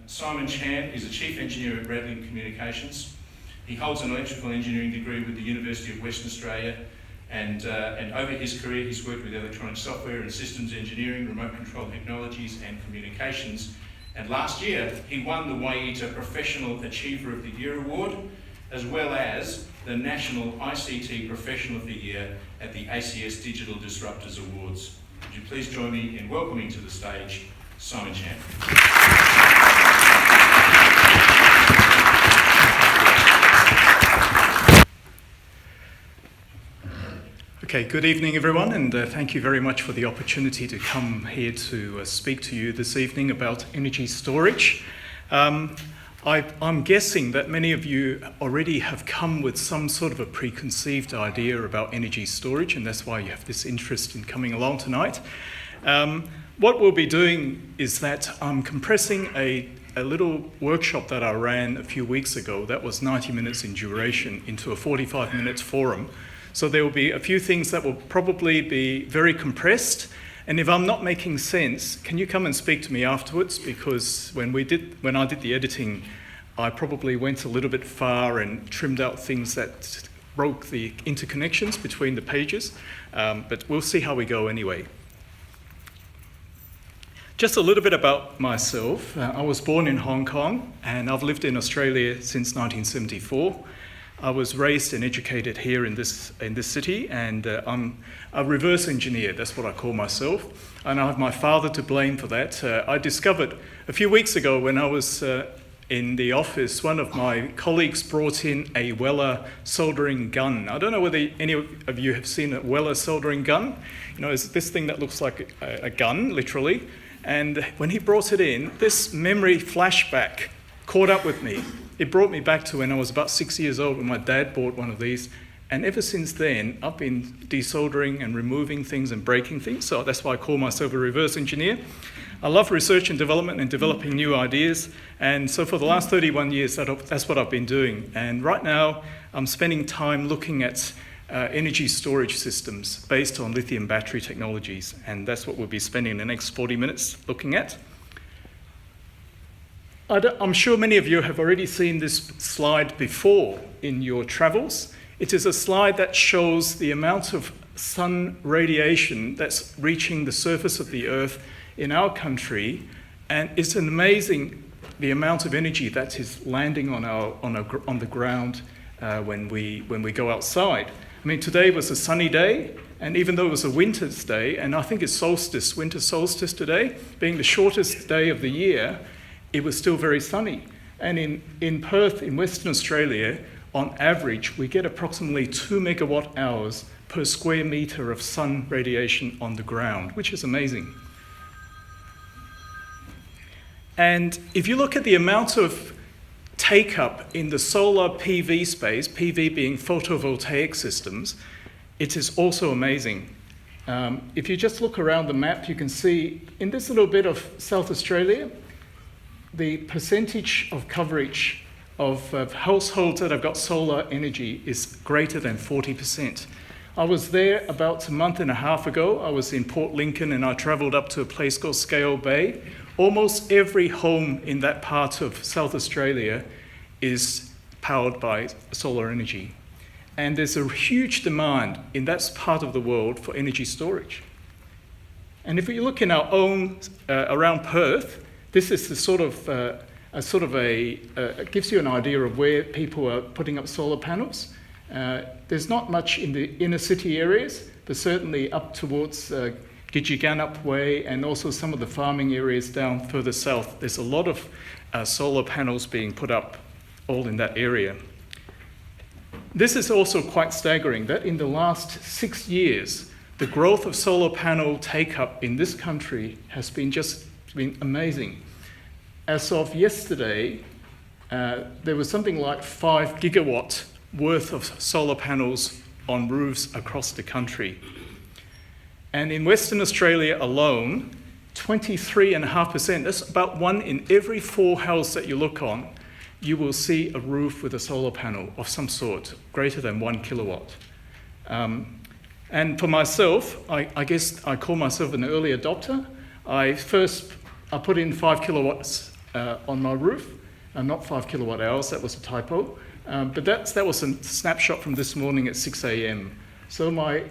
Simon Chan is a Chief Engineer at Radlink Communications. He holds an electrical engineering degree with the University of Western Australia, and over his career he's worked with electronic software and systems engineering, remote control technologies and communications. And last year he won the WAITA Professional Achiever of the Year Award, as well as the National ICT Professional of the Year at the ACS Digital Disruptors Awards. Would you please join me in welcoming to the stage Simon Chan. Okay, good evening everyone, and thank you very much for the opportunity to come here to speak to you this evening about energy storage. I'm guessing that many of you already have come with some sort of a preconceived idea about energy storage, and that's why you have this interest in coming along tonight. What we'll be doing is that I'm compressing a little workshop that I ran a few weeks ago that was 90 minutes in duration into a 45-minute forum. So there will be a few things that will probably be very compressed. And if I'm not making sense, can you come and speak to me afterwards? Because when I did the editing, I probably went a little bit far and trimmed out things that broke the interconnections between the pages. But we'll see how we go anyway. Just a little bit about myself. I was born in Hong Kong, and I've lived in Australia since 1974. I was raised and educated here in this city, and I'm a reverse engineer, that's what I call myself, and I have my father to blame for that. I discovered a few weeks ago when I was in the office, one of my colleagues brought in a Weller soldering gun. I don't know whether any of you have seen a Weller soldering gun. You know, it's this thing that looks like a gun, literally, and when he brought it in, this memory flashback caught up with me. It brought me back to when I was about 6 years old when my dad bought one of these. And ever since then, I've been desoldering and removing things and breaking things. So that's why I call myself a reverse engineer. I love research and development and developing new ideas. And so for the last 31 years, that's what I've been doing. And right now, I'm spending time looking at energy storage systems based on lithium battery technologies. And that's what we'll be spending the next 40 minutes looking at. I'm sure many of you have already seen this slide before in your travels. It is a slide that shows the amount of sun radiation that's reaching the surface of the Earth in our country, and it's amazing the amount of energy that is landing on the ground when we go outside. I mean, today was a sunny day, and even though it was a winter's day, and I think it's winter solstice today, being the shortest day of the year, it was still very sunny. And in Perth, in Western Australia, on average, we get approximately 2 megawatt hours per square metre of sun radiation on the ground, which is amazing. And if you look at the amount of take-up in the solar PV space, PV being photovoltaic systems, it is also amazing. If you just look around the map, you can see in this little bit of South Australia, the percentage of coverage of households that have got solar energy is greater than 40%. I was there about a month and a half ago. I was in Port Lincoln and I travelled up to a place called Scale Bay. Almost every home in that part of South Australia is powered by solar energy. And there's a huge demand in that part of the world for energy storage. And if you look in our own, around Perth, this is the it gives you an idea of where people are putting up solar panels. There's not much in the inner city areas, but certainly up towards Gidgegannup Way and also some of the farming areas down further south. There's a lot of solar panels being put up all in that area. This is also quite staggering that in the last 6 years, the growth of solar panel take-up in this country has been amazing. As of yesterday, there was something like 5 gigawatt worth of solar panels on roofs across the country. And in Western Australia alone, 23.5%, that's about 1 in every 4 houses that you look on, you will see a roof with a solar panel of some sort, greater than 1 kilowatt. And for myself, I guess I call myself an early adopter. I put in 5 kilowatts on my roof. Not 5 kilowatt hours, that was a typo. But that was a snapshot from this morning at 6 a.m. So my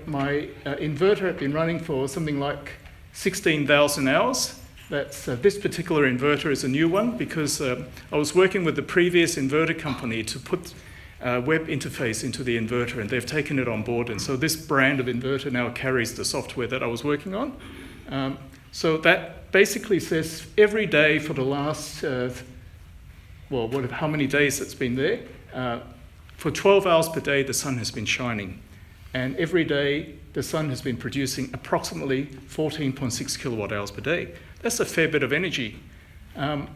inverter had been running for something like 16,000 hours. That's, this particular inverter is a new one because I was working with the previous inverter company to put web interface into the inverter, and they've taken it on board. And so this brand of inverter now carries the software that I was working on. So that basically says every day for the last, how many days it's been there? For 12 hours per day, the sun has been shining. And every day, the sun has been producing approximately 14.6 kilowatt hours per day. That's a fair bit of energy. When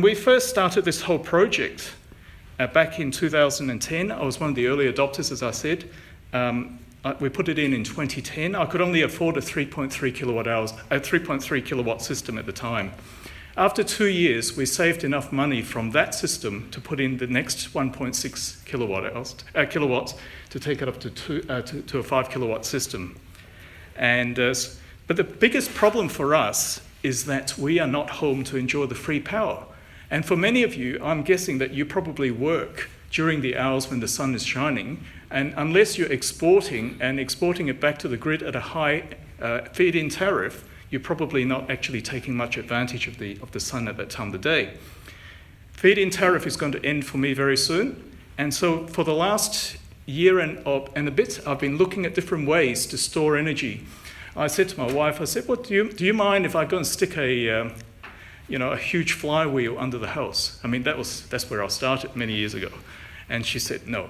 we first started this whole project, back in 2010, I was one of the early adopters, as I said. We put it in 2010. I could only afford a 3.3 kilowatt system at the time. After 2 years, we saved enough money from that system to put in the next 1.6 kilowatts to take it up to a 5 kilowatt system. But the biggest problem for us is that we are not home to enjoy the free power. And for many of you, I'm guessing that you probably work during the hours when the sun is shining, and unless you're exporting it back to the grid at a high feed-in tariff, you're probably not actually taking much advantage of the sun at that time of the day. Feed-in tariff is going to end for me very soon, and so for the last year and a bit, I've been looking at different ways to store energy. I said to my wife, well, do you mind if I go and stick a huge flywheel under the house? I mean, that's where I started many years ago. And she said no.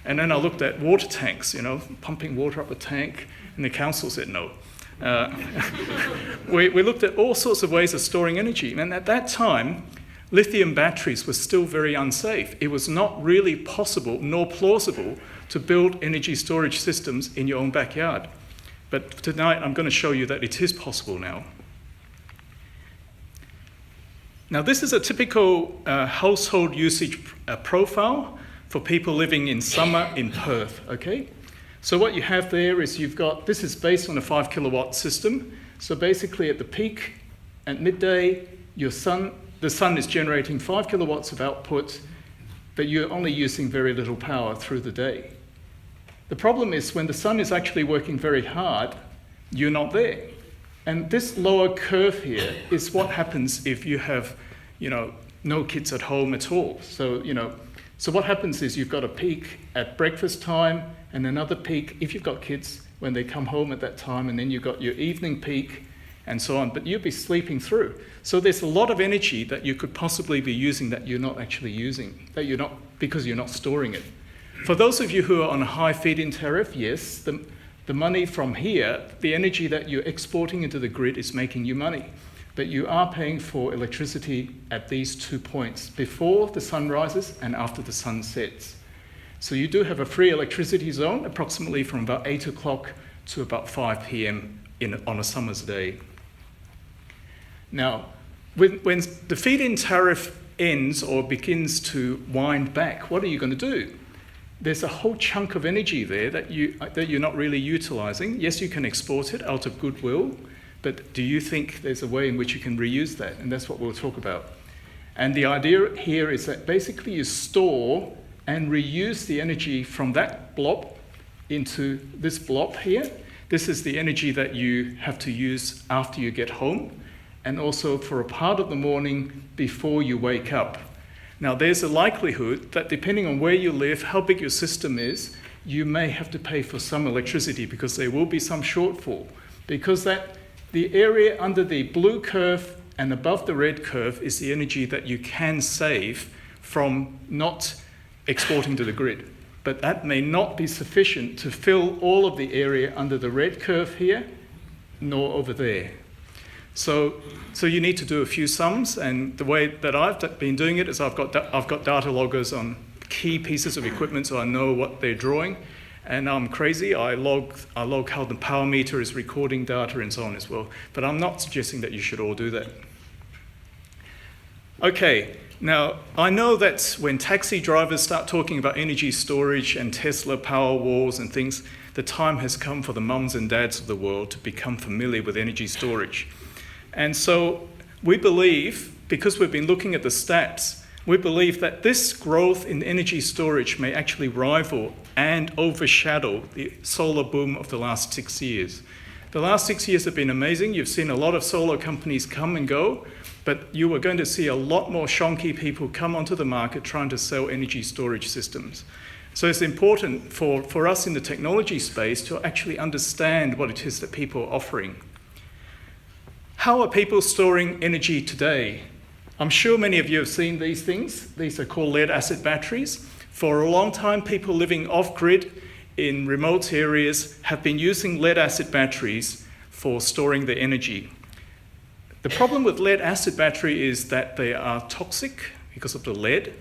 And then I looked at water tanks, pumping water up a tank, and the council said no. We looked at all sorts of ways of storing energy. And at that time, lithium batteries were still very unsafe. It was not really possible nor plausible to build energy storage systems in your own backyard. But tonight, I'm going to show you that it is possible now. Now, this is a typical household usage profile for people living in summer in Perth, okay? So what you have there is this is based on a 5 kilowatt system. So basically at the peak, at midday, the sun is generating 5 kilowatts of output, but you're only using very little power through the day. The problem is when the sun is actually working very hard, you're not there. And this lower curve here is what happens if you have, no kids at home at all. So what happens is you've got a peak at breakfast time and another peak if you've got kids when they come home at that time, and then you've got your evening peak and so on, but you'll be sleeping through. So there's a lot of energy that you could possibly be using that you're not actually using, because you're not storing it. For those of you who are on a high feed-in tariff, yes, the money from here, the energy that you're exporting into the grid is making you money. But you are paying for electricity at these 2 points, before the sun rises and after the sun sets. So you do have a free electricity zone, approximately from about 8 o'clock to about 5 p.m. on a summer's day. Now, when the feed-in tariff ends or begins to wind back, what are you going to do? There's a whole chunk of energy there that you're not really utilizing. Yes, you can export it out of goodwill, but do you think there's a way in which you can reuse that? And that's what we'll talk about. And the idea here is that basically you store and reuse the energy from that blob into this blob here. This is the energy that you have to use after you get home, and also for a part of the morning before you wake up. Now, there's a likelihood that depending on where you live, how big your system is, you may have to pay for some electricity because there will be some shortfall. Because the area under the blue curve and above the red curve is the energy that you can save from not exporting to the grid. But that may not be sufficient to fill all of the area under the red curve here, nor over there. So you need to do a few sums, and the way that I've been doing it is I've got data loggers on key pieces of equipment, so I know what they're drawing. And I'm crazy, I log how the power meter is recording data and so on as well. But I'm not suggesting that you should all do that. Okay, now I know that when taxi drivers start talking about energy storage and Tesla power walls and things, the time has come for the mums and dads of the world to become familiar with energy storage. And so We believe, because we've been looking at the stats, we believe that this growth in energy storage may actually rival and overshadow the solar boom of the last 6 years. The last 6 years have been amazing. You've seen a lot of solar companies come and go, but you are going to see a lot more shonky people come onto the market trying to sell energy storage systems. So it's important for us in the technology space to actually understand what it is that people are offering. How are people storing energy today? I'm sure many of you have seen these things. These are called lead-acid batteries. For a long time, people living off-grid in remote areas have been using lead-acid batteries for storing their energy. The problem with lead-acid battery is that they are toxic because of the lead.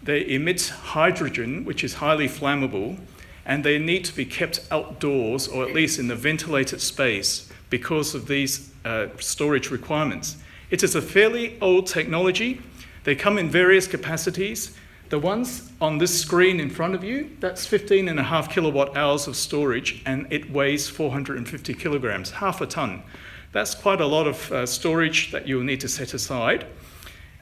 They emit hydrogen, which is highly flammable, and they need to be kept outdoors, or at least in a ventilated space, because of these storage requirements. It is a fairly old technology. They come in various capacities. The ones on this screen in front of you, that's 15.5 kilowatt hours of storage, and it weighs 450 kilograms, half a ton. That's quite a lot of storage that you'll need to set aside.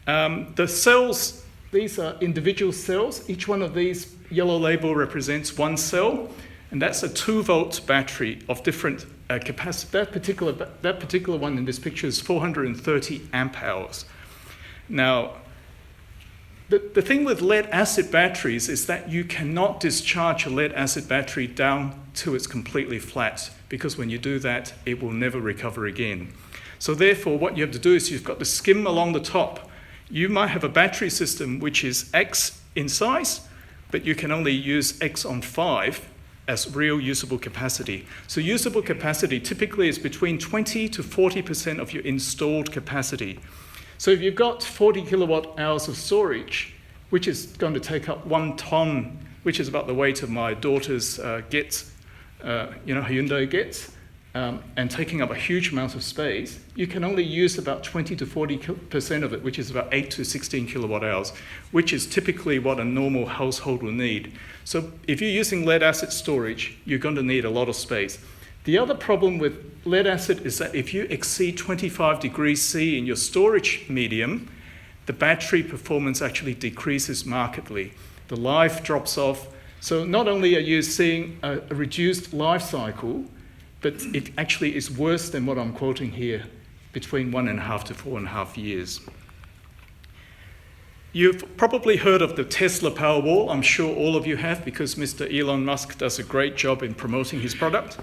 The cells, these are individual cells. Each one of these yellow label represents one cell, and that's a 2-volt battery of different capacity. That particular one in this picture is 430 amp hours. Now, the thing with lead-acid batteries is that you cannot discharge a lead-acid battery down till it's completely flat, because when you do that, it will never recover again. So therefore, what you have to do is you've got to skim along the top. You might have a battery system which is X in size, but you can only use X on 5 as real usable capacity. So usable capacity typically is between 20 to 40% of your installed capacity. So if you've got 40 kilowatt hours of storage, which is going to take up 1 ton, which is about the weight of my daughter's Hyundai Getz, and taking up a huge amount of space, you can only use about 20 to 40% of it, which is about 8 to 16 kilowatt hours, which is typically what a normal household will need. So if you're using lead-acid storage, you're going to need a lot of space. The other problem with lead-acid is that if you exceed 25 degrees C in your storage medium, the battery performance actually decreases markedly. The life drops off. So not only are you seeing a reduced life cycle, but it actually is worse than what I'm quoting here, between 1.5 to 4.5 years. You've probably heard of the Tesla Powerwall. I'm sure all of you have, because Mr. Elon Musk does a great job in promoting his product.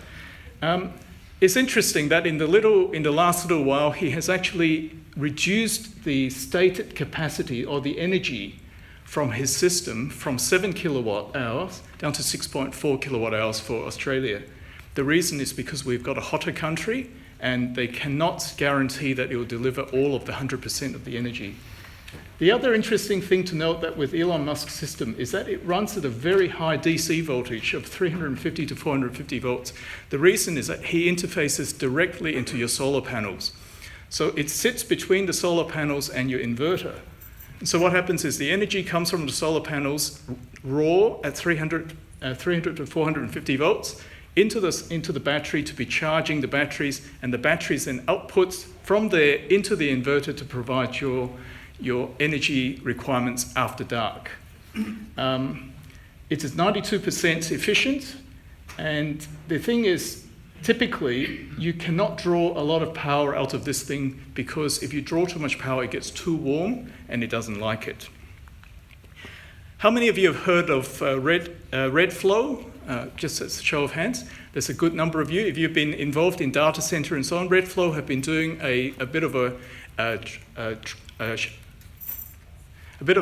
It's interesting that in the last little while, he has actually reduced the stated capacity or the energy from his system from 7 kilowatt hours down to 6.4 kilowatt hours for Australia. The reason is because we've got a hotter country and they cannot guarantee that it will deliver all of the 100% of the energy. The other interesting thing to note that with Elon Musk's system is that it runs at a very high DC voltage of 350 to 450 volts. The reason is that he interfaces directly into your solar panels. So it sits between the solar panels and your inverter. And so what happens is the energy comes from the solar panels raw at 300 to 450 volts into the battery to be charging the batteries, and the batteries then outputs from there into the inverter to provide your energy requirements after dark. It is 92% efficient, and the thing is, typically, you cannot draw a lot of power out of this thing, because if you draw too much power, it gets too warm and it doesn't like it. How many of you have heard of RedFlow? Just as a show of hands. There's a good number of you. If you've been involved in data center and so on, RedFlow have been doing a bit of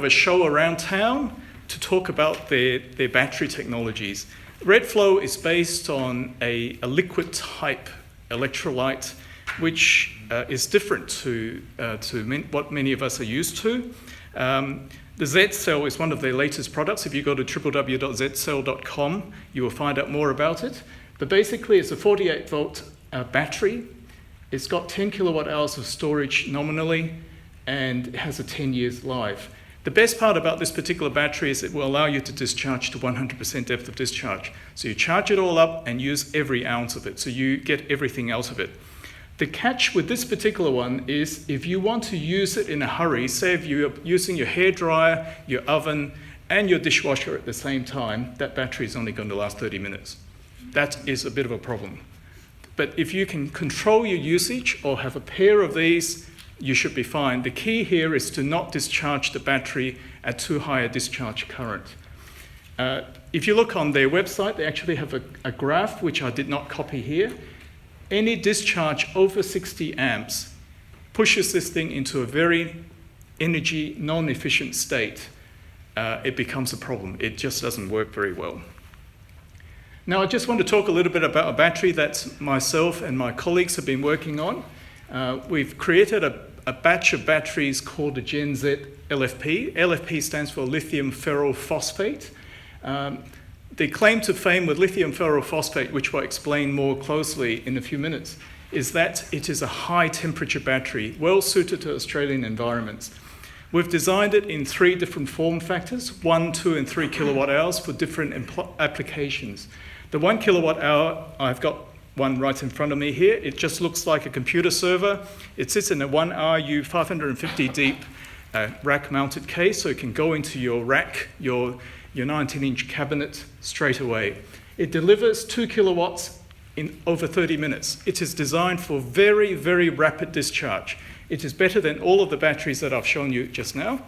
a show around town to talk about their battery technologies. RedFlow is based on a liquid type electrolyte, which is different to what many of us are used to. The Z cell is one of their latest products. If you go to www.zcell.com, you will find out more about it. But basically, it's a 48-volt battery. It's got 10 kilowatt hours of storage nominally, and it has a 10 years life. The best part about this particular battery is it will allow you to discharge to 100% depth of discharge. So you charge it all up and use every ounce of it, so you get everything out of it. The catch with this particular one is if you want to use it in a hurry, say if you're using your hairdryer, your oven, and your dishwasher at the same time, that battery is only going to last 30 minutes. That is a bit of a problem. But if you can control your usage or have a pair of these, you should be fine. The key here is to not discharge the battery at too high a discharge current. If you look on their website, they actually have a graph, which I did not copy here. Any discharge over 60 amps pushes this thing into a very energy non-efficient state. It becomes a problem. It just doesn't work very well. Now, I just want to talk a little bit about a battery that myself and my colleagues have been working on. We've created a batch of batteries called the genZ LFP. LFP stands for lithium ferrophosphate. The claim to fame with lithium ferrophosphate, which I'll explain more closely in a few minutes, is that it is a high temperature battery, well suited to Australian environments. We've designed it in 3 different form factors, 1, 2, and 3 kilowatt hours for different applications. The 1 kilowatt hour, I've got one right in front of me here. It just looks like a computer server. It sits in a 1RU 550 deep rack mounted case, so it can go into your rack, your 19-inch cabinet straight away. It delivers 2 kilowatts in over 30 minutes. It is designed for very, very rapid discharge. It is better than all of the batteries that I've shown you just now.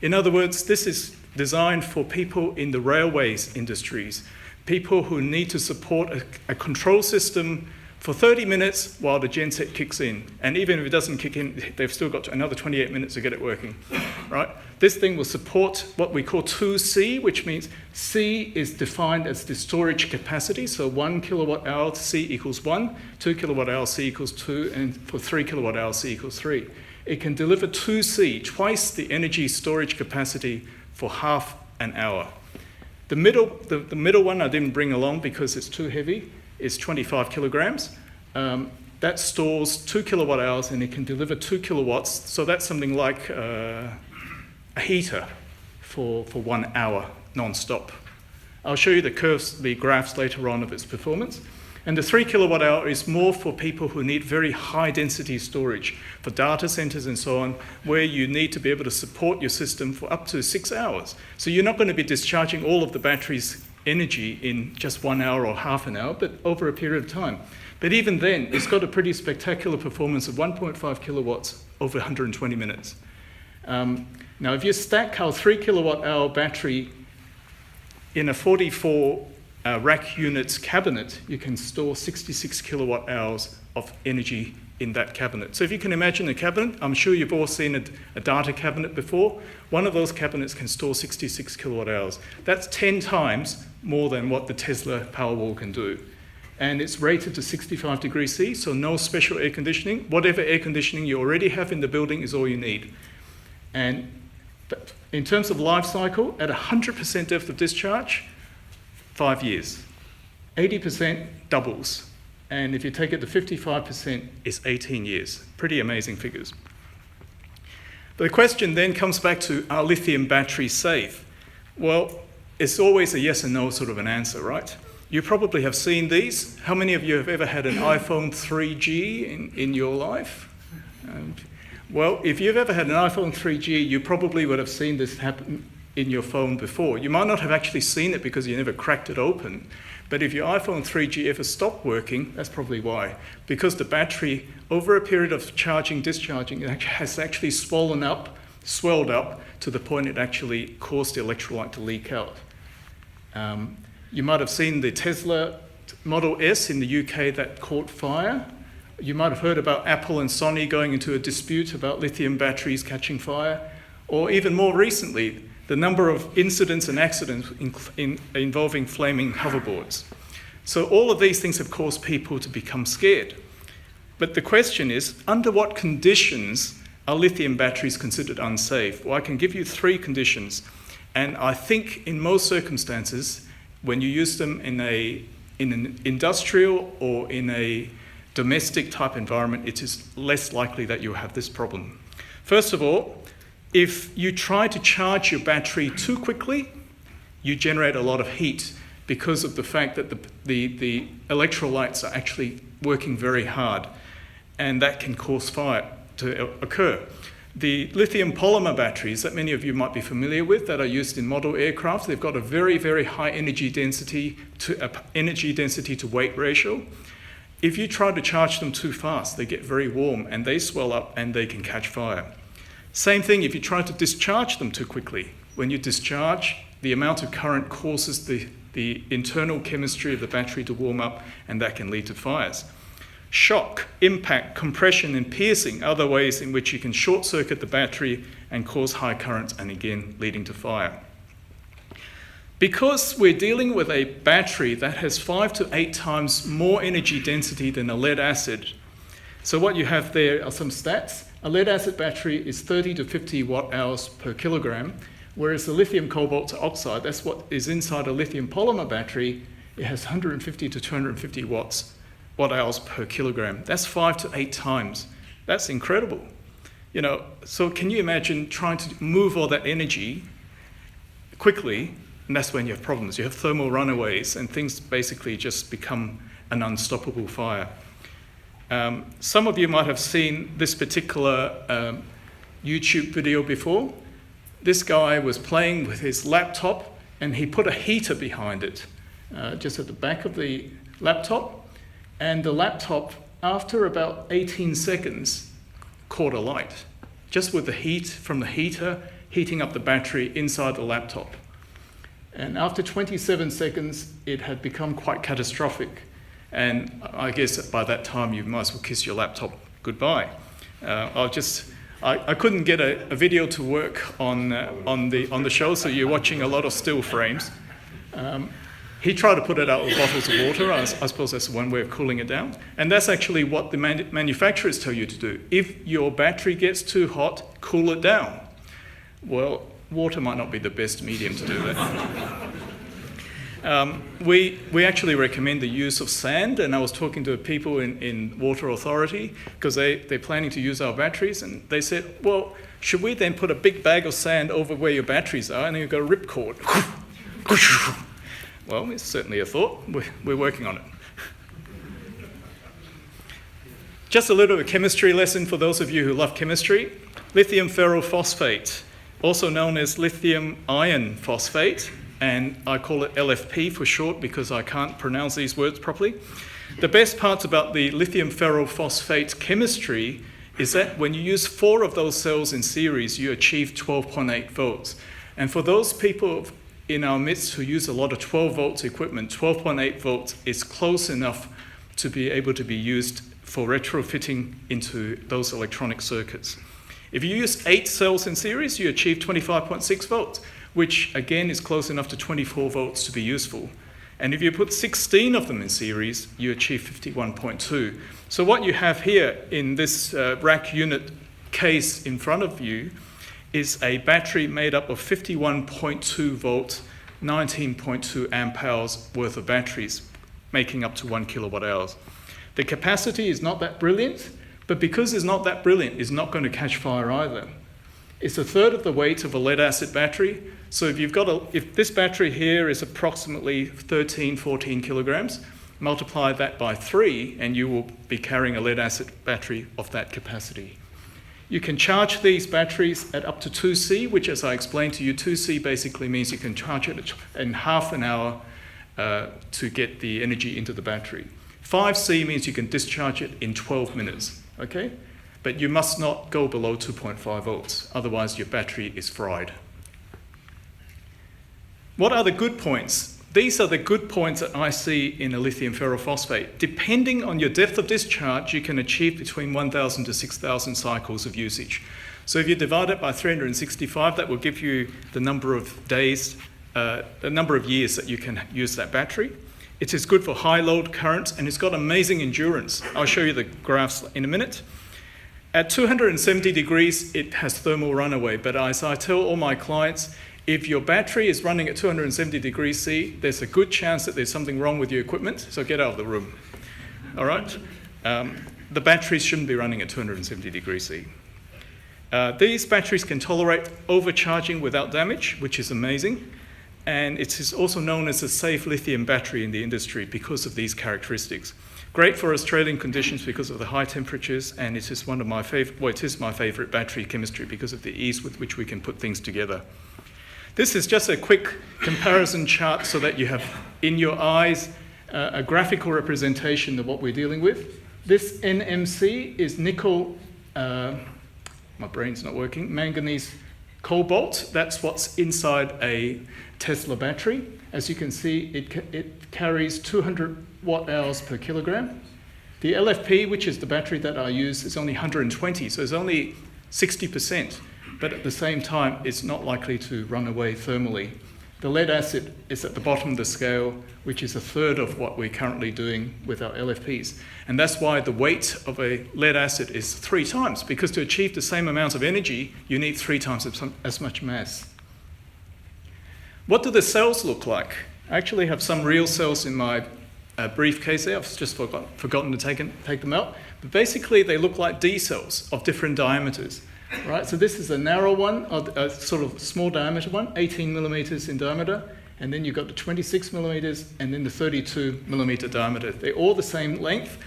In other words, this is designed for people in the railways industries, people who need to support a control system for 30 minutes while the genset kicks in. And even if it doesn't kick in, they've still got another 28 minutes to get it working, right? This thing will support what we call 2C, which means C is defined as the storage capacity. So 1 kilowatt hour C equals 1, 2 kilowatt hour C equals 2, and for 3 kilowatt hour C equals 3. It can deliver 2C, twice the energy storage capacity for half an hour. The middle one I didn't bring along because it's too heavy. Is 25 kilograms. That stores 2 kilowatt hours and it can deliver 2 kilowatts. So that's something like a heater for 1 hour non-stop. I'll show you the graphs later on of its performance. And the 3 kilowatt hour is more for people who need very high density storage, for data centers and so on, where you need to be able to support your system for up to 6 hours. So you're not going to be discharging all of the battery's energy in just 1 hour or half an hour, but over a period of time. But even then, it's got a pretty spectacular performance of 1.5 kilowatts over 120 minutes. Now, if you stack our 3 kilowatt hour battery in a 44 rack units cabinet, you can store 66 kilowatt hours of energy in that cabinet. So if you can imagine a cabinet, I'm sure you've all seen a data cabinet before. One of those cabinets can store 66 kilowatt hours. That's 10 times more than what the Tesla Powerwall can do. And it's rated to 65 degrees C, so no special air conditioning. Whatever air conditioning you already have in the building is all you need. And in terms of life cycle, at 100% depth of discharge, 5 years. 80% doubles. And if you take it to 55%, it's 18 years. Pretty amazing figures. But the question then comes back to, are lithium batteries safe? Well, it's always a yes and no sort of an answer, right? You probably have seen these. How many of you have ever had an iPhone 3G in your life? Well, if you've ever had an iPhone 3G, you probably would have seen this happen in your phone before. You might not have actually seen it because you never cracked it open. But if your iPhone 3G ever stopped working, that's probably why. Because the battery, over a period of charging, discharging, it has actually swelled up to the point it actually caused the electrolyte to leak out. You might have seen the Tesla Model S in the UK that caught fire. You might have heard about Apple and Sony going into a dispute about lithium batteries catching fire. Or even more recently, the number of incidents and accidents involving flaming hoverboards. So all of these things have caused people to become scared. But the question is, under what conditions are lithium batteries considered unsafe? Well, I can give you 3 conditions. And I think in most circumstances, when you use them in an industrial or in a domestic type environment, it is less likely that you'll have this problem. First of all, if you try to charge your battery too quickly, you generate a lot of heat because of the fact that the electrolytes are actually working very hard. and that can cause fire to occur. The lithium polymer batteries that many of you might be familiar with that are used in model aircraft, they've got a very, very high energy density to weight ratio. If you try to charge them too fast, they get very warm and they swell up and they can catch fire. Same thing if you try to discharge them too quickly. When you discharge, the amount of current causes the internal chemistry of the battery to warm up, and that can lead to fires. Shock, impact, compression, and piercing are the ways in which you can short circuit the battery and cause high currents, and again, leading to fire. Because we're dealing with a battery that has 5 to 8 times more energy density than a lead acid, so what you have there are some stats. A lead acid battery is 30 to 50 watt hours per kilogram, whereas the lithium cobalt oxide, that's what is inside a lithium polymer battery, it has 150 to 250 watt hours per kilogram. That's 5 to 8 times. That's incredible. So can you imagine trying to move all that energy quickly, and that's when you have problems. You have thermal runaways, and things basically just become an unstoppable fire. Some of you might have seen this particular YouTube video before. This guy was playing with his laptop, and he put a heater behind it, just at the back of the laptop. And the laptop, after about 18 seconds, caught alight, just with the heat from the heater heating up the battery inside the laptop. And after 27 seconds, it had become quite catastrophic. And I guess by that time, you might as well kiss your laptop goodbye. I couldn't get a video to work on the show, so you're watching a lot of still frames. He tried to put it out with bottles of water. I suppose that's one way of cooling it down. And that's actually what the manufacturers tell you to do. If your battery gets too hot, cool it down. Well, water might not be the best medium to do that. We actually recommend the use of sand, and I was talking to people in Water Authority because they're planning to use our batteries, and they said, well, should we then put a big bag of sand over where your batteries are, and then you've got a ripcord? Well, it's certainly a thought. We're working on it. Just a little chemistry lesson for those of you who love chemistry. Lithium ferrophosphate, also known as lithium iron phosphate, and I call it LFP for short because I can't pronounce these words properly. The best parts about the lithium ferrophosphate chemistry is that when you use 4 of those cells in series, you achieve 12.8 volts. And for those people in our midst who use a lot of 12 volts equipment, 12.8 volts is close enough to be able to be used for retrofitting into those electronic circuits. If you use 8 cells in series, you achieve 25.6 volts, which again is close enough to 24 volts to be useful. And if you put 16 of them in series, you achieve 51.2. So what you have here in this rack unit case in front of you is a battery made up of 51.2 volts, 19.2 amp hours worth of batteries, making up to 1 kilowatt hours. The capacity is not that brilliant, but because it's not that brilliant, it's not going to catch fire either. It's a third of the weight of a lead acid battery. So if this battery here is approximately 13, 14 kilograms, multiply that by 3, and you will be carrying a lead acid battery of that capacity. You can charge these batteries at up to 2C, which, as I explained to you, 2C basically means you can charge it in half an hour to get the energy into the battery. 5C means you can discharge it in 12 minutes, okay? But you must not go below 2.5 volts, otherwise your battery is fried. What are the good points? These are the good points that I see in a lithium ferrophosphate. Depending on your depth of discharge, you can achieve between 1,000 to 6,000 cycles of usage. So if you divide it by 365, that will give you the number of days, the number of years that you can use that battery. It is good for high load currents, and it's got amazing endurance. I'll show you the graphs in a minute. At 270 degrees, it has thermal runaway, but as I tell all my clients, if your battery is running at 270 degrees C, there's a good chance that there's something wrong with your equipment, so get out of the room. All right? The batteries shouldn't be running at 270 degrees C. These batteries can tolerate overcharging without damage, which is amazing. And it is also known as a safe lithium battery in the industry because of these characteristics. Great for Australian conditions because of the high temperatures, and it is one of my favorite, well, it is my favorite battery chemistry because of the ease with which we can put things together. This is just a quick comparison chart so that you have in your eyes a graphical representation of what we're dealing with. This NMC is nickel, my brain's not working, manganese cobalt. That's what's inside a Tesla battery. As you can see, it carries 200 watt-hours per kilogram. The LFP, which is the battery that I use, is only 120, so it's only 60%, but at the same time, it's not likely to run away thermally. The lead acid is at the bottom of the scale, which is a third of what we're currently doing with our LFPs. And that's why the weight of a lead acid is 3 times, because to achieve the same amount of energy, you need 3 times as much mass. What do the cells look like? I actually have some real cells in my briefcase there. I've just forgotten to take them out. But basically, they look like D cells of different diameters. Right, so this is a narrow one, a sort of small diameter one, 18 millimeters in diameter, and then you've got the 26 millimeters and then the 32 millimeter diameter. They're all the same length,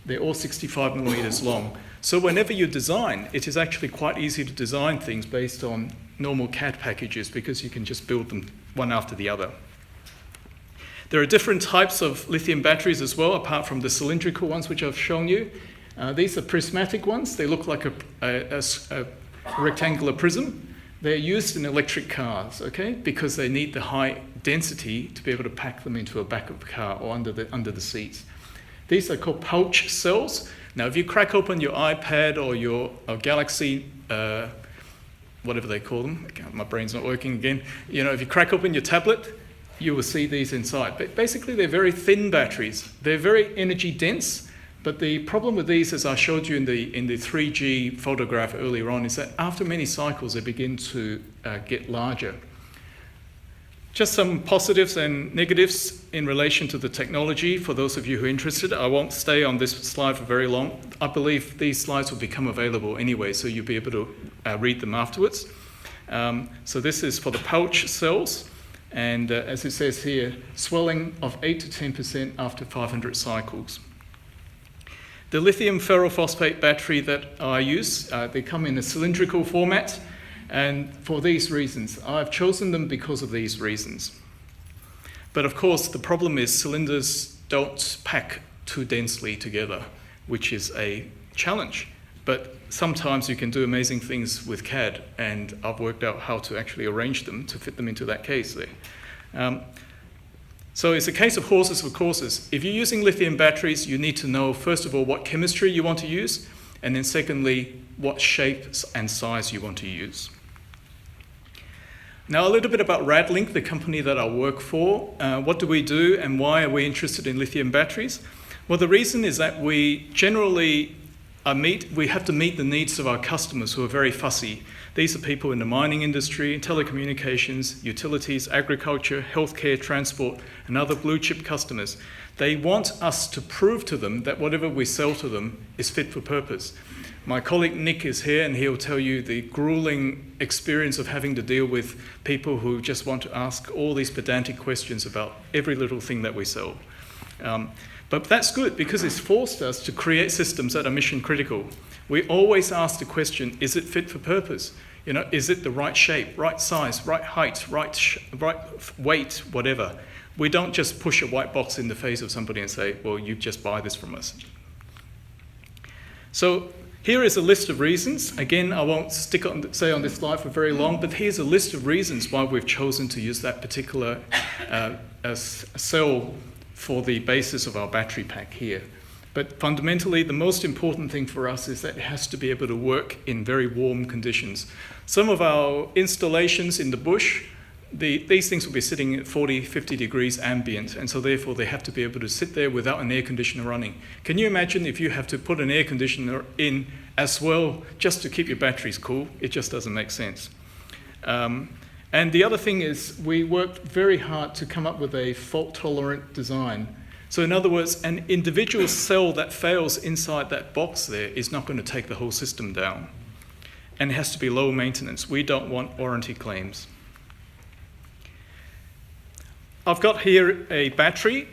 they're all 65 millimeters long. So whenever you design, it is actually quite easy to design things based on normal CAD packages because you can just build them one after the other. There are different types of lithium batteries as well, apart from the cylindrical ones which I've shown you. These are prismatic ones. They look like a rectangular prism. They're used in electric cars, okay, because they need the high density to be able to pack them into a back of the car or under the seats. These are called pouch cells. Now, if you crack open your iPad or your Galaxy, whatever they call them, my brain's not working again. You know, if you crack open your tablet, you will see these inside. But basically, they're very thin batteries. They're very energy dense. But the problem with these, as I showed you in the 3G photograph earlier on, is that after many cycles, they begin to get larger. Just some positives and negatives in relation to the technology for those of you who are interested. I won't stay on this slide for very long. I believe these slides will become available anyway, so you'll be able to read them afterwards. So this is for the pouch cells. And as it says here, swelling of 8 to 10% after 500 cycles. The lithium ferrophosphate battery that I use, they come in a cylindrical format, and for these reasons. I've chosen them because of these reasons. But of course, the problem is cylinders don't pack too densely together, which is a challenge. But sometimes you can do amazing things with CAD, and I've worked out how to actually arrange them to fit them into that case there. So it's a case of horses for courses. If you're using lithium batteries, you need to know, first of all, what chemistry you want to use, and then secondly, what shapes and size you want to use. Now, a little bit about Radlink, the company that I work for. What do we do, and why are we interested in lithium batteries? Well, the reason is that we generally we have to meet the needs of our customers who are very fussy. These are people in the mining industry, telecommunications, utilities, agriculture, healthcare, transport, and other blue chip customers. They want us to prove to them that whatever we sell to them is fit for purpose. My colleague Nick is here, and he'll tell you the grueling experience of having to deal with people who just want to ask all these pedantic questions about every little thing that we sell. But that's good because it's forced us to create systems that are mission critical. We always ask the question, is it fit for purpose? You know, is it the right shape, right size, right height, right weight, whatever? We don't just push a white box in the face of somebody and say, well, you just buy this from us. So here is a list of reasons. Again, I won't say on this slide for very long, but here's a list of reasons why we've chosen to use that particular cell for the basis of our battery pack here. But fundamentally, the most important thing for us is that it has to be able to work in very warm conditions. Some of our installations in the bush, these things will be sitting at 40, 50 degrees ambient, and so therefore they have to be able to sit there without an air conditioner running. Can you imagine if you have to put an air conditioner in as well just to keep your batteries cool? It just doesn't make sense. And the other thing is we worked very hard to come up with a fault-tolerant design. So in other words, an individual cell that fails inside that box there is not going to take the whole system down. And it has to be low maintenance. We don't want warranty claims. I've got here a battery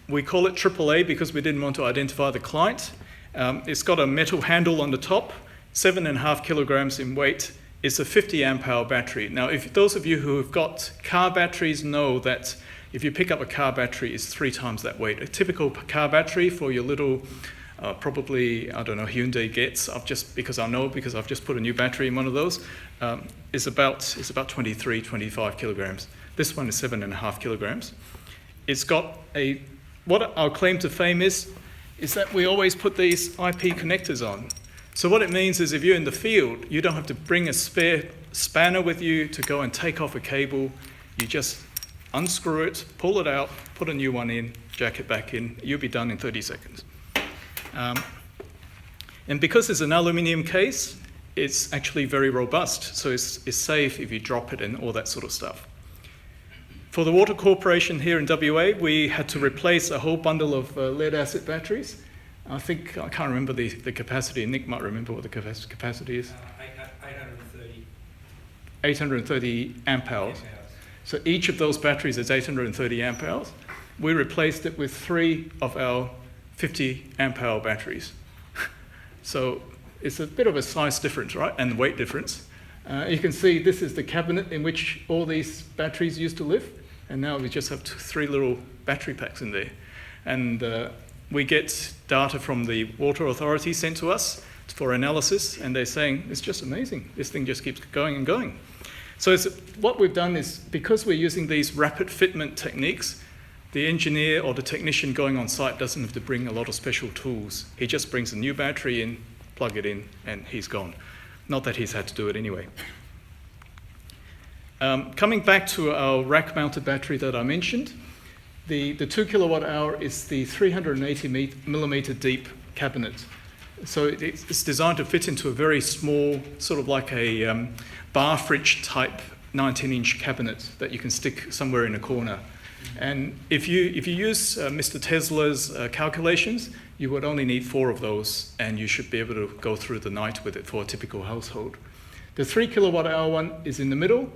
We call it AAA because we didn't want to identify the client. It's got a metal handle on the top, 7.5 kilograms in weight. It's a 50 amp hour battery. Now, if those of you who have got car batteries know that if you pick up a car battery, it's 3 times that weight. A typical car battery for your little, probably, I don't know, Hyundai Getz, because I've just put a new battery in one of those, is about 23, 25 kilograms. This one is 7.5 kilograms. It's got what our claim to fame is that we always put these IP connectors on. So what it means is if you're in the field, you don't have to bring a spare spanner with you to go and take off a cable. You just unscrew it, pull it out, put a new one in, jack it back in. You'll be done in 30 seconds. And because it's an aluminium case, it's actually very robust. So it's safe if you drop it and all that sort of stuff. For the Water Corporation here in WA, we had to replace a whole bundle of lead-acid batteries. I can't remember the capacity. Nick might remember what the capacity is. 830. 830 amp hours. So each of those batteries is 830 amp hours. We replaced it with 3 of our 50 amp hour batteries. So it's a bit of a size difference, right? And weight difference. You can see this is the cabinet in which all these batteries used to live. And now we just have 3 little battery packs in there. And we get data from the Water Authority sent to us for analysis, and they're saying, it's just amazing. This thing just keeps going and going. So what we've done is, because we're using these rapid fitment techniques, the engineer or the technician going on site doesn't have to bring a lot of special tools. He just brings a new battery in, plug it in, and he's gone. Not that he's had to do it anyway. Coming back to our rack-mounted battery that I mentioned, the 2 kilowatt hour is the 380 millimeter deep cabinet. So it's designed to fit into a very small, sort of like a bar fridge type 19-inch cabinet that you can stick somewhere in a corner. And if you use Mr. Tesla's calculations, you would only need 4 of those, and you should be able to go through the night with it for a typical household. The 3 kilowatt hour one is in the middle.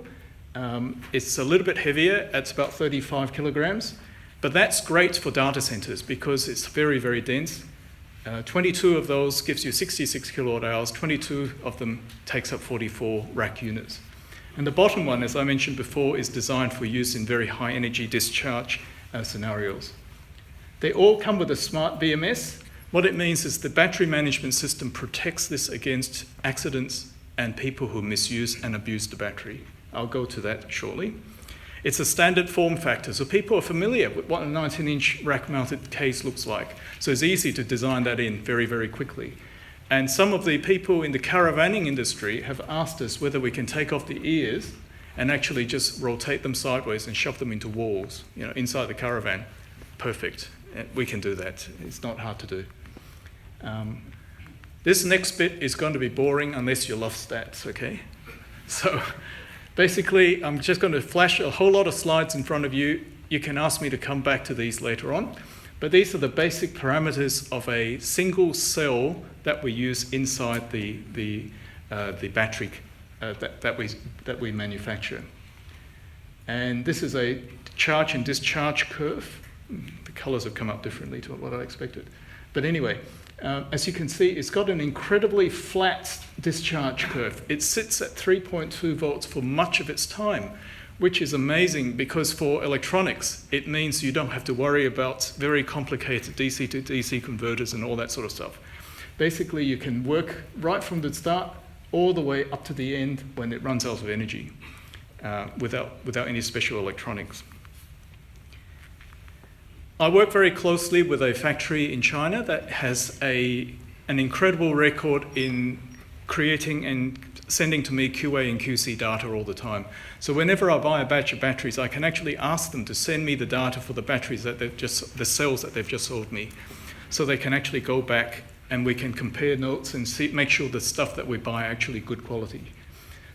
It's a little bit heavier. It's about 35 kilograms. But that's great for data centers because it's very, very dense. 22 of those gives you 66 kilowatt hours. 22 of them takes up 44 rack units. And the bottom one, as I mentioned before, is designed for use in very high energy discharge scenarios. They all come with a smart BMS. What it means is the battery management system protects this against accidents and people who misuse and abuse the battery. I'll go to that shortly. It's a standard form factor, so people are familiar with what a 19-inch rack-mounted case looks like. So it's easy to design that in very, very quickly. And some of the people in the caravanning industry have asked us whether we can take off the ears and actually just rotate them sideways and shove them into walls, inside the caravan. Perfect. We can do that. It's not hard to do. This next bit is going to be boring unless you love stats, okay? So basically, I'm just going to flash a whole lot of slides in front of you. You can ask me to come back to these later on. But these are the basic parameters of a single cell that we use inside the battery that we manufacture. And this is a charge and discharge curve. The colors have come up differently to what I expected. But anyway, as you can see, it's got an incredibly flat discharge curve. It sits at 3.2 volts for much of its time, which is amazing because for electronics, it means you don't have to worry about very complicated DC to DC converters and all that sort of stuff. Basically, you can work right from the start all the way up to the end when it runs out of energy without any special electronics. I work very closely with a factory in China that has an incredible record in creating and sending to me QA and QC data all the time. So whenever I buy a batch of batteries, I can actually ask them to send me the data for the batteries that the cells that they've just sold me. So they can actually go back and we can compare notes and make sure the stuff that we buy are actually good quality.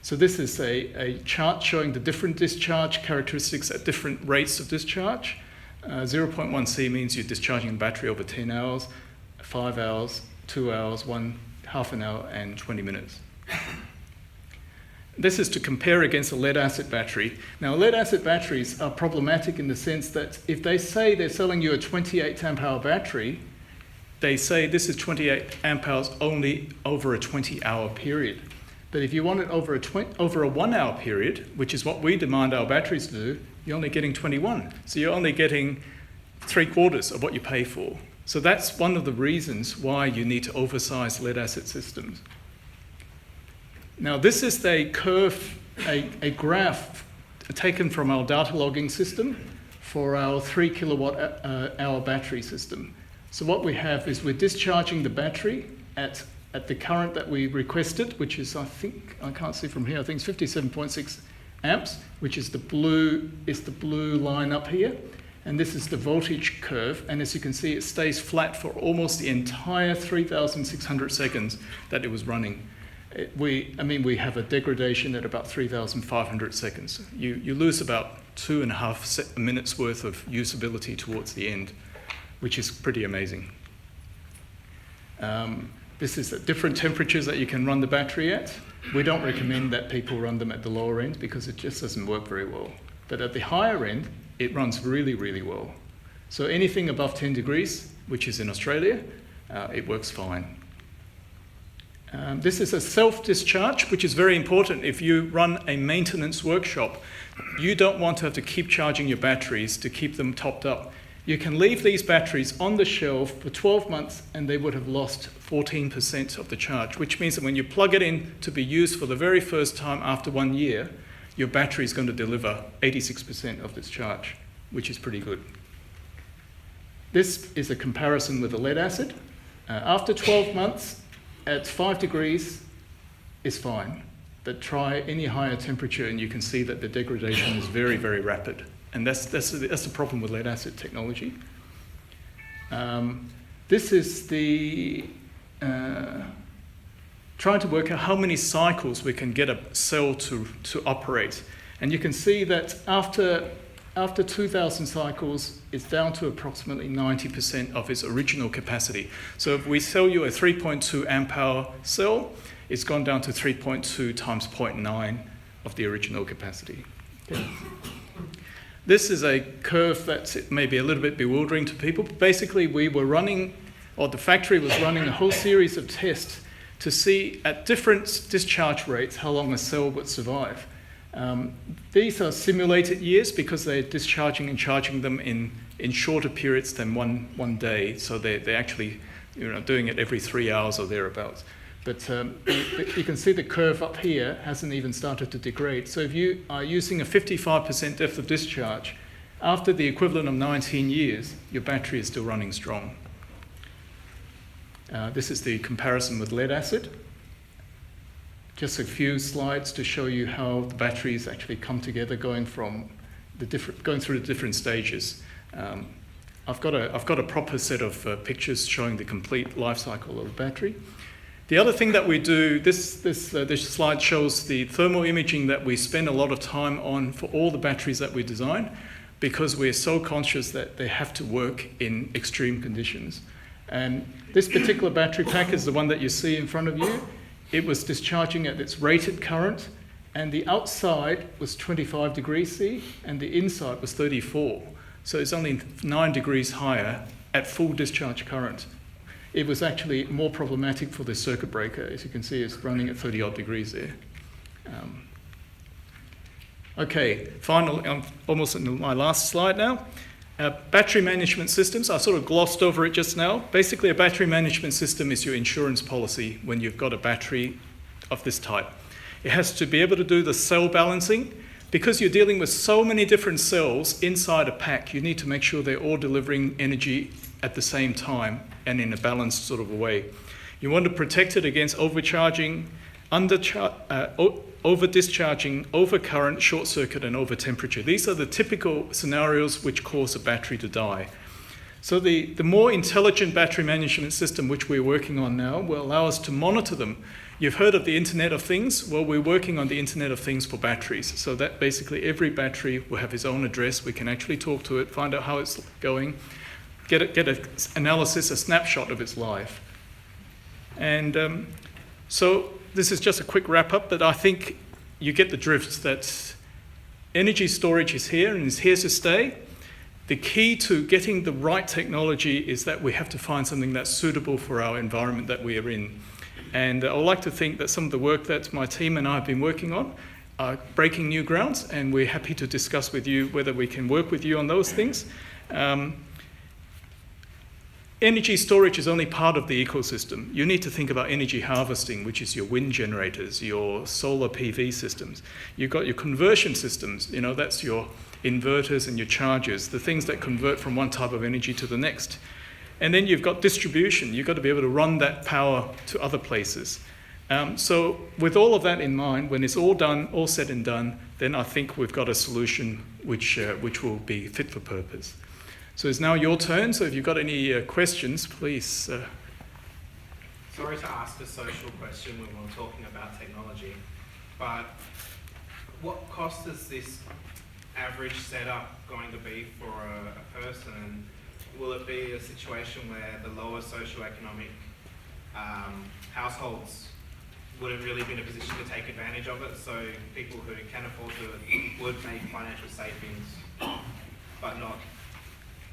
So this is a chart showing the different discharge characteristics at different rates of discharge. 0.1 C means you're discharging the battery over 10 hours, 5 hours, 2 hours, half an hour, and 20 minutes. This is to compare against a lead-acid battery. Now, lead-acid batteries are problematic in the sense that if they say they're selling you a 28 amp hour battery, they say this is 28 amp hours only over a 20-hour period. But if you want it over a 1-hour period, which is what we demand our batteries to do, you're only getting 21. So you're only getting 3/4 of what you pay for. So that's one of the reasons why you need to oversize lead-acid systems. Now, this is a curve, a graph taken from our data logging system for our 3 kilowatt hour battery system. So what we have is we're discharging the battery at the current that we requested, which is, I think, I can't see from here, I think it's 57.6 amps, which is the blue line up here. And this is the voltage curve. And as you can see, it stays flat for almost the entire 3,600 seconds that it was running. We have a degradation at about 3,500 seconds. You lose about 2.5 minutes worth of usability towards the end, which is pretty amazing. This is at different temperatures that you can run the battery at. We don't recommend that people run them at the lower end because it just doesn't work very well. But at the higher end, it runs really, really well. So anything above 10 degrees, which is in Australia, it works fine. This is a self-discharge, which is very important. If you run a maintenance workshop, you don't want to have to keep charging your batteries to keep them topped up. You can leave these batteries on the shelf for 12 months and they would have lost 14% of the charge, which means that when you plug it in to be used for the very first time after 1 year, your battery is going to deliver 86% of its charge, which is pretty good. This is a comparison with the lead acid. After 12 months, at 5 degrees is fine, but try any higher temperature and you can see that the degradation is very, very rapid. And that's the problem with lead acid technology. This is the trying to work out how many cycles we can get a cell to operate. And you can see that after 2,000 cycles, it's down to approximately 90% of its original capacity. So if we sell you a 3.2 amp hour cell, it's gone down to 3.2 times 0.9 of the original capacity. Okay. This is a curve that's maybe a little bit bewildering to people. But basically, the factory was running a whole series of tests to see at different discharge rates how long a cell would survive. These are simulated years because they're discharging and charging them in shorter periods than one day. So they're actually doing it every 3 hours or thereabouts. But you can see the curve up here hasn't even started to degrade. So if you are using a 55% depth of discharge, after the equivalent of 19 years, your battery is still running strong. This is the comparison with lead acid. Just a few slides to show you how the batteries actually come together, going through the different stages. I've got a proper set of pictures showing the complete life cycle of the battery. The other thing that we do, this slide shows the thermal imaging that we spend a lot of time on for all the batteries that we design, because we're so conscious that they have to work in extreme conditions. And this particular battery pack is the one that you see in front of you. It was discharging at its rated current, and the outside was 25 degrees C, and the inside was 34. So it's only 9 degrees higher at full discharge current. It was actually more problematic for the circuit breaker. As you can see, it's running at 30 odd degrees there. Okay, finally, I'm almost on my last slide now. Battery management systems, I sort of glossed over it just now. Basically, a battery management system is your insurance policy when you've got a battery of this type. It has to be able to do the cell balancing. Because you're dealing with so many different cells inside a pack, you need to make sure they're all delivering energy at the same time and in a balanced sort of a way. You want to protect it against overcharging, over-discharging, overcurrent, short circuit, and over temperature. These are the typical scenarios which cause a battery to die. So the more intelligent battery management system which we're working on now will allow us to monitor them. You've heard of the Internet of Things? Well, we're working on the Internet of Things for batteries. So that basically every battery will have its own address. We can actually talk to it, find out how it's going, get an analysis, a snapshot of its life. And so this is just a quick wrap up, but I think you get the drift that energy storage is here and is here to stay. The key to getting the right technology is that we have to find something that's suitable for our environment that we are in. And I would like to think that some of the work that my team and I have been working on are breaking new grounds, and we're happy to discuss with you whether we can work with you on those things. Energy storage is only part of the ecosystem. You need to think about energy harvesting, which is your wind generators, your solar PV systems. You've got your conversion systems, that's your inverters and your chargers, the things that convert from one type of energy to the next. And then you've got distribution. You've got to be able to run that power to other places. So with all of that in mind, when it's all done, all said and done, then I think we've got a solution which will be fit for purpose. So it's now your turn. So if you've got any questions, please. Sorry to ask a social question when we're talking about technology, but what cost is this average setup going to be for a person? And will it be a situation where the lower socioeconomic households wouldn't really be in a position to take advantage of it, so people who can afford to would make financial savings, but not?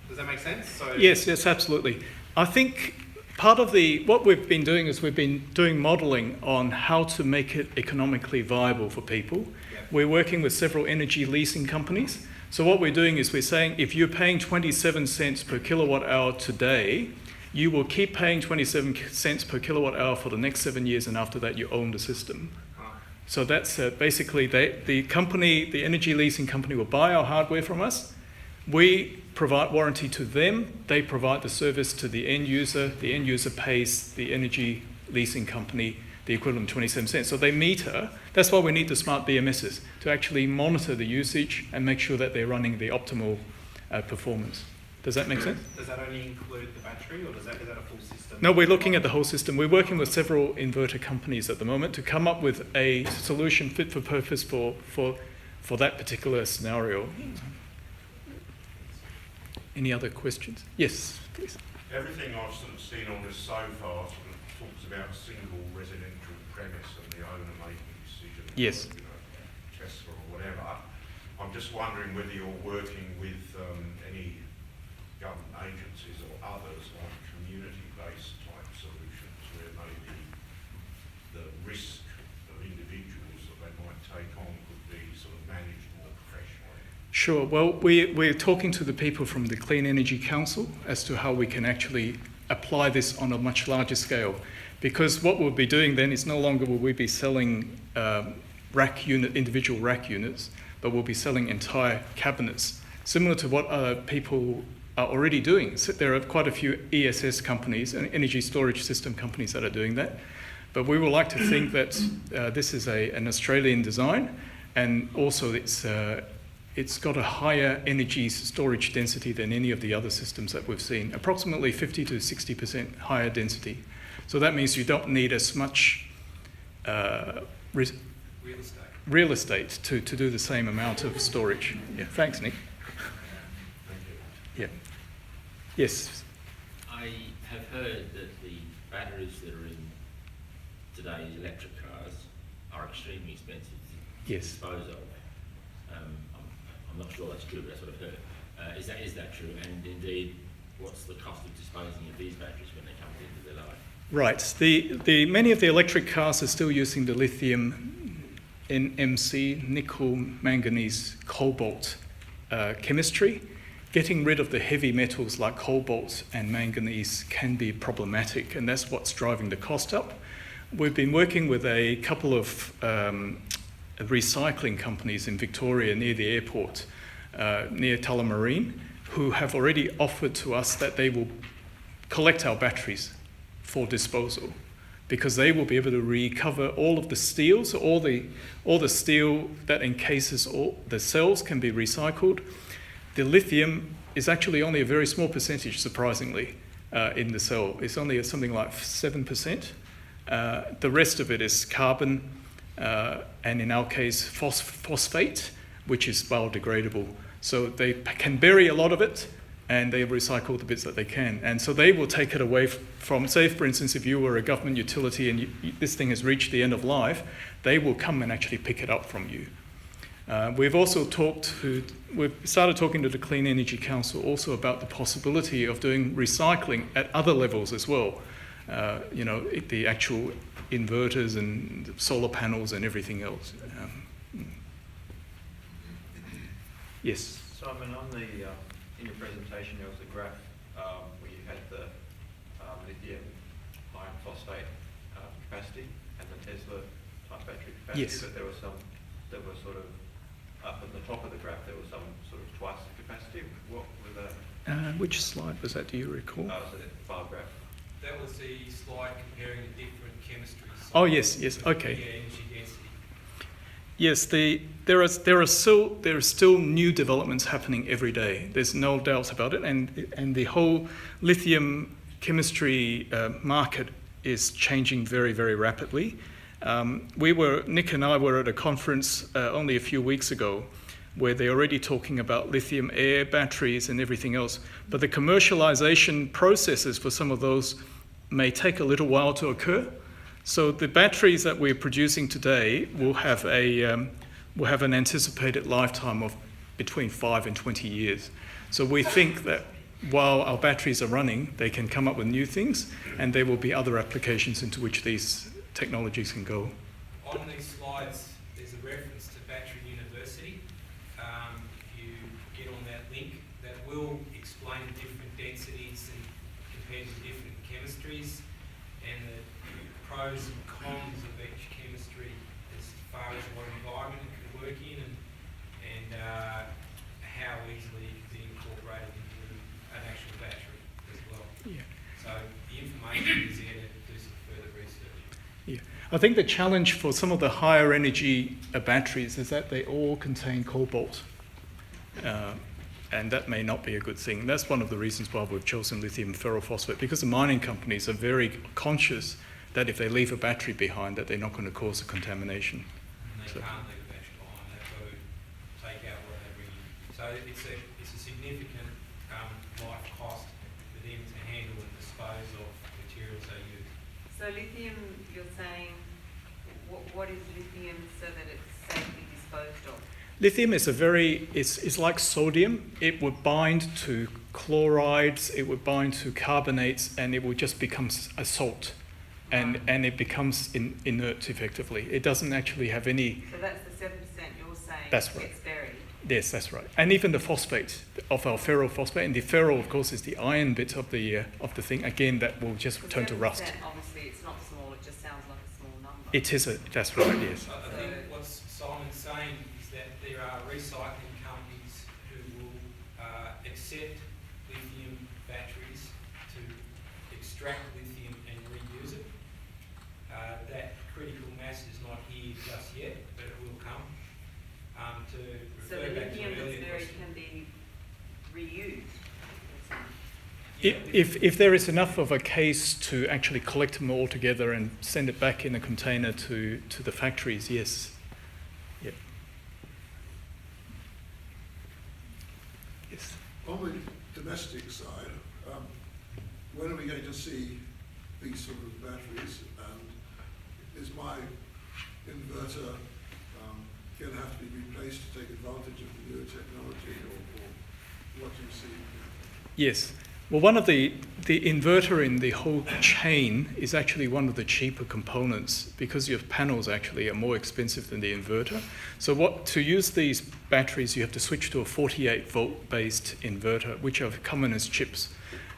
Does that make sense? Yes, absolutely. I think part of what we've been doing is we've been doing modelling on how to make it economically viable for people. Yeah. We're working with several energy leasing companies. So what we're doing is we're saying if you're paying 27 cents per kilowatt hour today, you will keep paying 27 cents per kilowatt hour for the next 7 years, and after that you own the system. So that's basically the energy leasing company will buy our hardware from us. We provide warranty to them. They provide the service to the end user. The end user pays the energy leasing company the equivalent of 27 cents. So they meter. That's why we need the smart BMSs, to actually monitor the usage and make sure that they're running the optimal performance. Does that make sense? Does that only include the battery, or is that a full system? No, we're looking at the whole system. We're working with several inverter companies at the moment to come up with a solution fit for purpose for that particular scenario. Any other questions? Yes, please. Everything I've sort of seen on this so far sort of talks about a single residential premise and the owner making a decision. Yes. Tesla or whatever. I'm just wondering whether you're working with any government agencies or others on community-based type solutions where maybe the risk of individuals that they might take on could be sort of managed more professionally. Sure. Well, we're talking to the people from the Clean Energy Council as to how we can actually apply this on a much larger scale. Because what we'll be doing then is no longer will we be selling individual rack units, but we'll be selling entire cabinets, similar to what people are already doing. So there are quite a few ESS companies and energy storage system companies that are doing that. But we would like to think that this is an Australian design, and also it's got a higher energy storage density than any of the other systems that we've seen, approximately 50 to 60% higher density. So that means you don't need as much real estate to do the same amount of storage. Yeah, thanks, Nick. Yeah. Yes. I have heard that the batteries that are in today's electric cars are extremely expensive to Yes. dispose of. I'm not sure that's true, but that's what I've heard. Is that true? And indeed, what's the cost of disposing of these batteries when they come to the end of their life? Right. Many of the electric cars are still using the lithium NMC, nickel, manganese, cobalt chemistry. Getting rid of the heavy metals like cobalt and manganese can be problematic, and that's what's driving the cost up. We've been working with a couple of recycling companies in Victoria near the airport, near Tullamarine, who have already offered to us that they will collect our batteries for disposal, because they will be able to recover all of the steel. So all the steel that encases all the cells can be recycled. The lithium is actually only a very small percentage, surprisingly, in the cell. It's only something like 7%. The rest of it is carbon, and in our case, phosphate, which is biodegradable. So they can bury a lot of it, and they recycle the bits that they can. And so they will take it away from, say, for instance, if you were a government utility and this thing has reached the end of life, they will come and actually pick it up from you. We've started talking to the Clean Energy Council also about the possibility of doing recycling at other levels as well. The actual inverters and solar panels and everything else. Yes. Simon, on the in your presentation there was a graph where you had the lithium iron phosphate capacity and the Tesla type battery capacity, Yes. but there were some that were sort of up at the top of the graph. There was some sort of twice the capacity. What were the? Which slide was that? Do you recall? So that bar graph. That was the slide comparing the different chemistries. Oh yes, okay. Energy density. Yes, there are still new developments happening every day. There's no doubts about it, and the whole lithium chemistry market is changing very, very rapidly. Nick and I were at a conference only a few weeks ago where they're already talking about lithium air batteries and everything else, but the commercialization processes for some of those may take a little while to occur. So the batteries that we're producing today will have an anticipated lifetime of between 5 and 20 years. So we think that while our batteries are running, they can come up with new things, and there will be other applications into which these technologies can go. On these slides, there's a reference to Battery University. If you get on that link, that will explain the different densities and compared to different chemistries, and the pros and cons of each chemistry as far as what environment it can work in and how easily it can be incorporated into an actual battery as well. Yeah. So the information is there to do some further research. Yeah. I think the challenge for some of the higher energy batteries is that they all contain cobalt. And that may not be a good thing. That's one of the reasons why we've chosen lithium ferrophosphate, because the mining companies are very conscious that if they leave a battery behind, that they're not going to cause a contamination. And they can't leave a battery behind, they've got to take out what they bring in. So it's a significant life cost for them to handle and dispose of materials they use. So lithium, you're saying, what is lithium so that it's safely disposed of? Lithium is it's like sodium. It would bind to chlorides, it would bind to carbonates, and it will just become a salt. And it becomes inert effectively. It doesn't actually have any... So that's the 7% you're saying That's right. gets buried? Yes, that's right. And even the phosphate of our ferrophosphate, and the ferro, of course, is the iron bit of the thing. Again, that will just So turn to 7%, rust. Obviously, it's not small. It just sounds like a small number. It is that's right. Yes. I think what Simon's saying is that there are recycling companies who will accept lithium batteries to extract lithium and reuse it. That critical mass is not here just yet, but it will come. So the lithium that's buried can be reused? If there is enough of a case to actually collect them all together and send it back in a container to the factories, yes. Yep. Yes. On the domestic side, when are we going to see these sort of batteries? And is my inverter going to have to be replaced to take advantage of the newer technology, or what do you see? Yes. Well, one of the inverter in the whole chain is actually one of the cheaper components because your panels actually are more expensive than the inverter. So to use these batteries, you have to switch to a 48 volt based inverter, which are common as chips.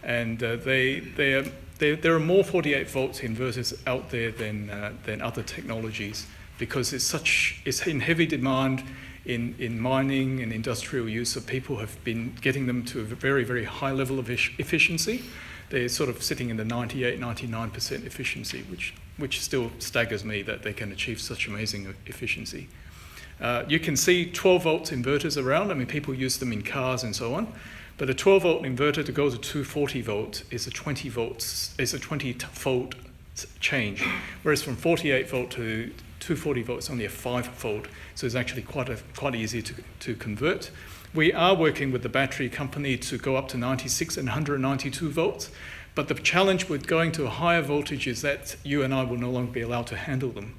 And there are more 48 volts inverters out there than other technologies because it's in heavy demand in mining and industrial use. So people have been getting them to a very, very high level of efficiency. They're sort of sitting in the 98, 99% efficiency, which still staggers me that they can achieve such amazing efficiency. You can see 12 volts inverters around. I mean, people use them in cars and so on. But a 12 volt inverter to go to 240 volt is a 20 fold change, whereas from 48 volt to 240 volts only a 5-volt, so it's actually quite easy to convert. We are working with the battery company to go up to 96 and 192 volts, but the challenge with going to a higher voltage is that you and I will no longer be allowed to handle them.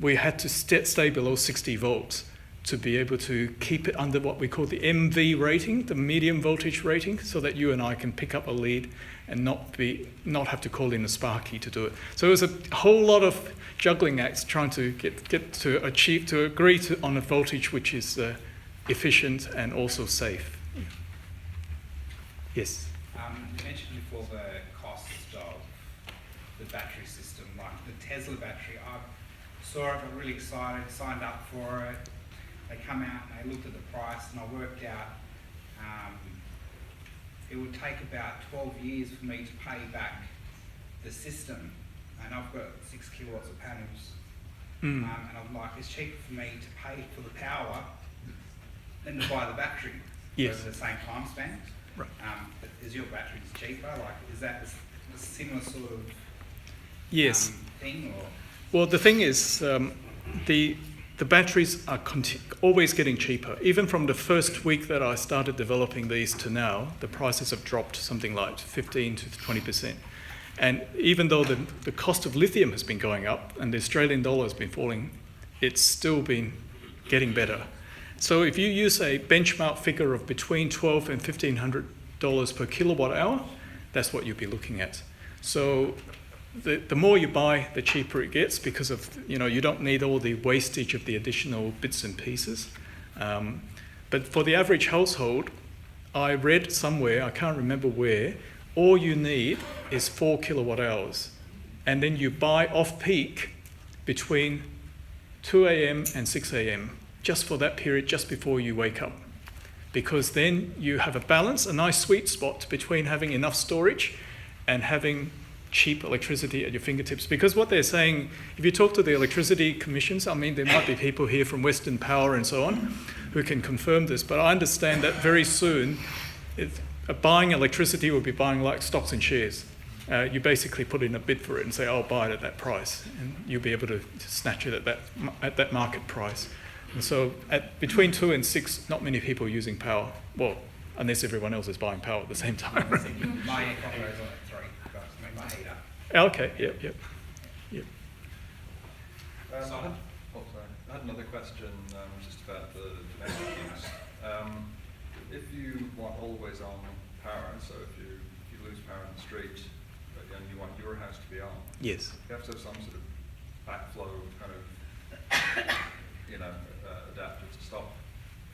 We had to stay below 60 volts to be able to keep it under what we call the MV rating, the medium voltage rating, so that you and I can pick up a lead and not have to call in a Sparky to do it. So it was a whole lot of juggling acts trying to get to agree on a voltage which is efficient and also safe. Yes. You mentioned before the cost of the battery system, like the Tesla battery. I saw it, got really excited, signed up for it. They come out and they looked at the price, and I worked out it would take about 12 years for me to pay back the system, and I've got 6 kilowatts of panels. And I'm like, it's cheaper for me to pay for the power than to buy the battery over the same time span. Right. But is your batteries cheaper? Like, is that a similar sort of thing? Or? Well, the thing is, the batteries are always getting cheaper. Even from the first week that I started developing these to now, the prices have dropped something like 15 to 20%. And even though the cost of lithium has been going up and the Australian dollar has been falling, it's still been getting better. So if you use a benchmark figure of between $1,200 and $1,500 per kilowatt hour, that's what you'll be looking at. So the more you buy, the cheaper it gets, because of, you don't need all the wastage of the additional bits and pieces. But for the average household, I read somewhere, I can't remember where, all you need is 4 kilowatt hours. And then you buy off-peak between 2 a.m. and 6 a.m. just for that period, just before you wake up. Because then you have a balance, a nice sweet spot between having enough storage and having cheap electricity at your fingertips. Because what they're saying, if you talk to the electricity commissions, I mean, there might be people here from Western Power and so on who can confirm this, but I understand that very soon buying electricity will be buying like stocks and shares. You basically put in a bid for it and say, I'll buy it at that price, and you'll be able to snatch it at that market price. And so between 2 and 6, not many people are using power. Well, unless everyone else is buying power at the same time. My air cocker is on at 3, but I make my heat up. Okay, yep. Simon? I had another question just about the domestic use. If you want always on power, so if you lose power in the street and you want your house to be on, Yes. you have to have some sort of backflow kind of, adapter to stop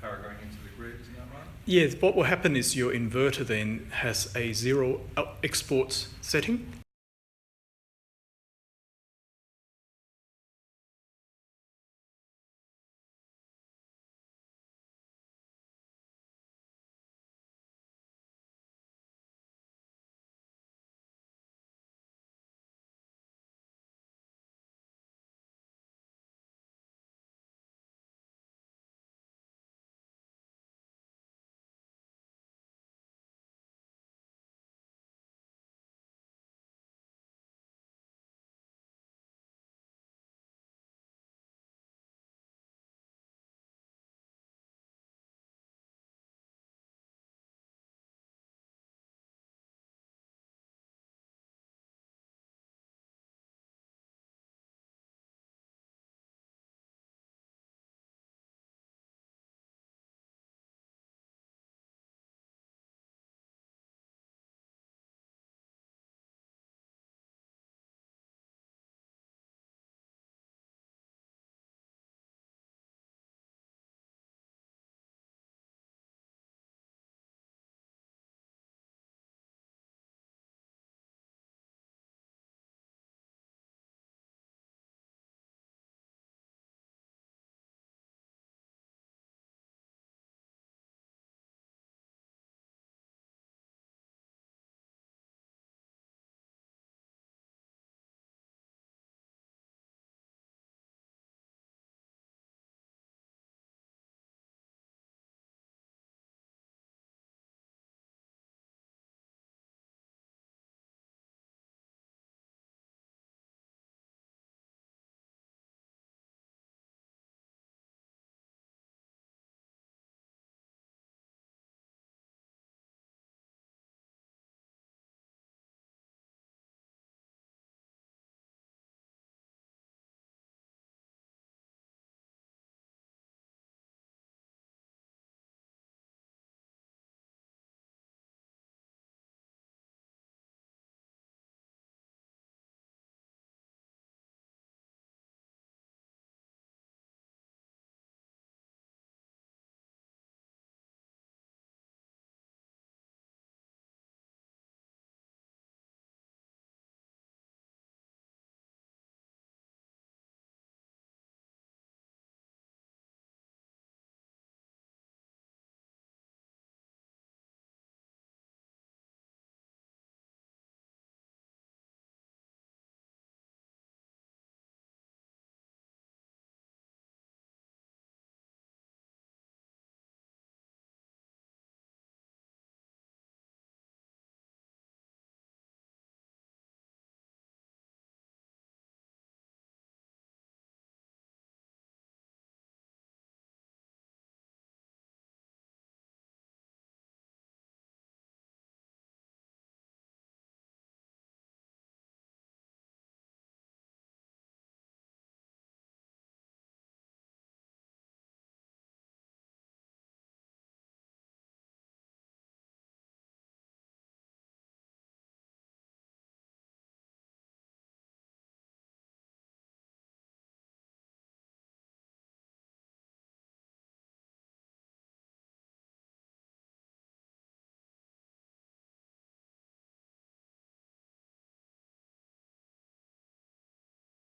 power going into the grid, isn't that right? Yes, what will happen is your inverter then has a 0 export setting.